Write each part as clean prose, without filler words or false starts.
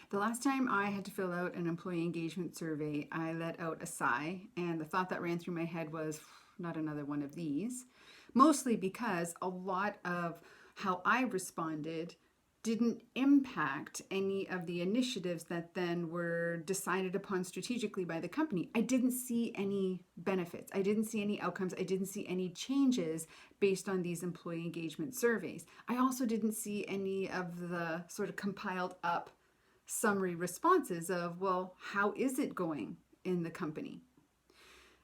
The last time I had to fill out an employee engagement survey, I let out a sigh, and the thought that ran through my head was, not another one of these. Mostly because a lot of how I responded didn't impact any of the initiatives that then were decided upon strategically by the company. I didn't see any benefits. I didn't see any outcomes. I didn't see any changes based on these employee engagement surveys. I also didn't see any of the sort of compiled up summary responses of, well, how is it going in the company?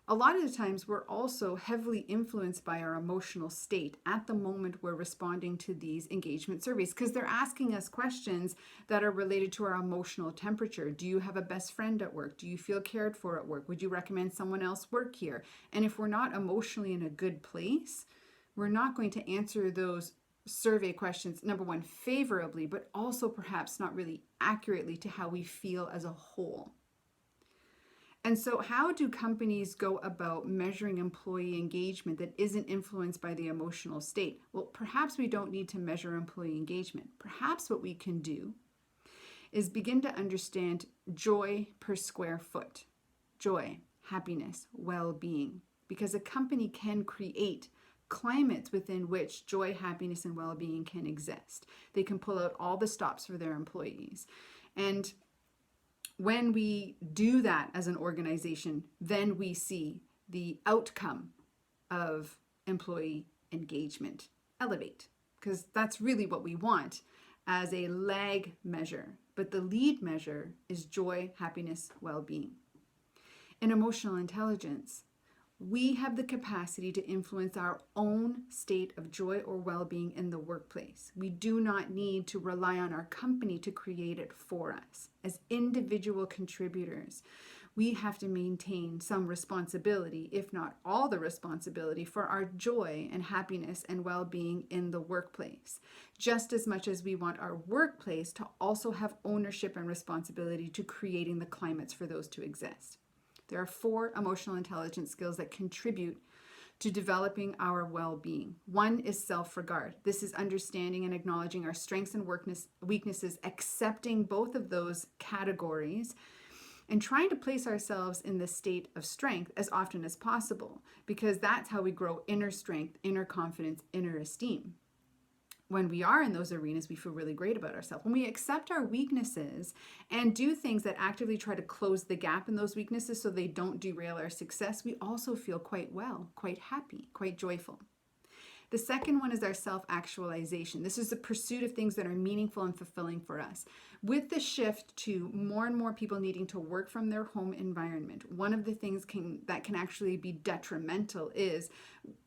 A lot of the times we're also heavily influenced by our emotional state at the moment we're responding to these engagement surveys, because they're asking us questions that are related to our emotional temperature. Do you have a best friend at work? Do you feel cared for at work? Would you recommend someone else work here? And if we're not emotionally in a good place, we're not going to answer those survey questions, number one, favorably, but also perhaps not really accurately to how we feel as a whole. And so how do companies go about measuring employee engagement that isn't influenced by the emotional state? Well, perhaps we don't need to measure employee engagement. Perhaps what we can do is begin to understand joy per square foot. Joy, happiness, well-being. Because a company can create climates within which joy, happiness, and well-being can exist. They can pull out all the stops for their employees. And when we do that as an organization, then we see the outcome of employee engagement elevate, because that's really what we want as a lag measure. But the lead measure is joy, happiness, well-being. In emotional intelligence, we have the capacity to influence our own state of joy or well-being in the workplace. We do not need to rely on our company to create it for us. As individual contributors, we have to maintain some responsibility, if not all the responsibility, for our joy and happiness and well-being in the workplace, just as much as we want our workplace to also have ownership and responsibility to creating the climates for those to exist. There are 4 emotional intelligence skills that contribute to developing our well-being. One is self-regard. This is understanding and acknowledging our strengths and weaknesses, accepting both of those categories, and trying to place ourselves in the state of strength as often as possible, because that's how we grow inner strength, inner confidence, inner esteem. When we are in those arenas, we feel really great about ourselves. When we accept our weaknesses and do things that actively try to close the gap in those weaknesses so they don't derail our success, we also feel quite well, quite happy, quite joyful. The second one is our self-actualization. This is the pursuit of things that are meaningful and fulfilling for us. With the shift to more and more people needing to work from their home environment, one of the things that can actually be detrimental is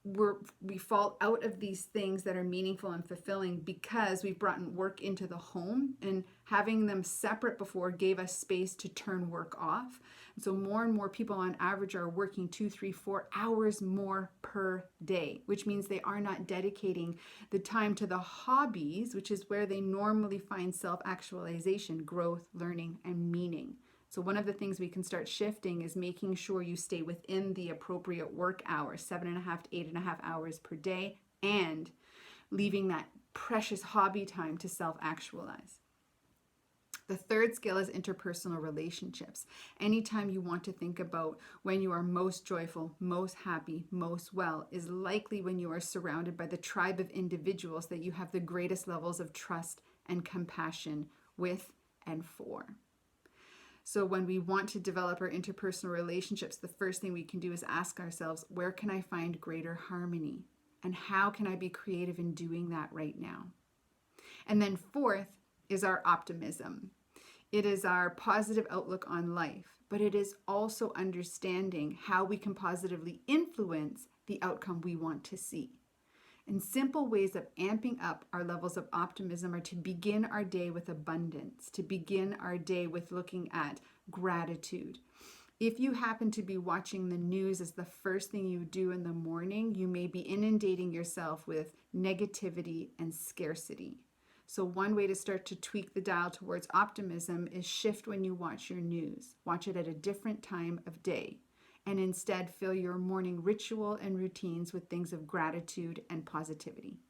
we fall out of these things that are meaningful and fulfilling because we've brought work into the home, and having them separate before gave us space to turn work off. And so more and more people on average are working 2, 3, 4 hours more per day, which means they are not dedicating the time to the hobbies, which is where they normally find self-actualization, growth, learning, and meaning. So one of the things we can start shifting is making sure you stay within the appropriate work hours, 7.5 to 8.5 hours per day, and leaving that precious hobby time to self-actualize. The third skill is interpersonal relationships. Anytime you want to think about when you are most joyful, most happy, most well, is likely when you are surrounded by the tribe of individuals that you have the greatest levels of trust and compassion with and for. So when we want to develop our interpersonal relationships, the first thing we can do is ask ourselves, where can I find greater harmony? And how can I be creative in doing that right now? And then fourth is our optimism. It is our positive outlook on life, but it is also understanding how we can positively influence the outcome we want to see. And simple ways of amping up our levels of optimism are to begin our day with abundance, to begin our day with looking at gratitude. If you happen to be watching the news as the first thing you do in the morning, you may be inundating yourself with negativity and scarcity. So one way to start to tweak the dial towards optimism is shift when you watch your news. Watch it at a different time of day, and instead fill your morning ritual and routines with things of gratitude and positivity.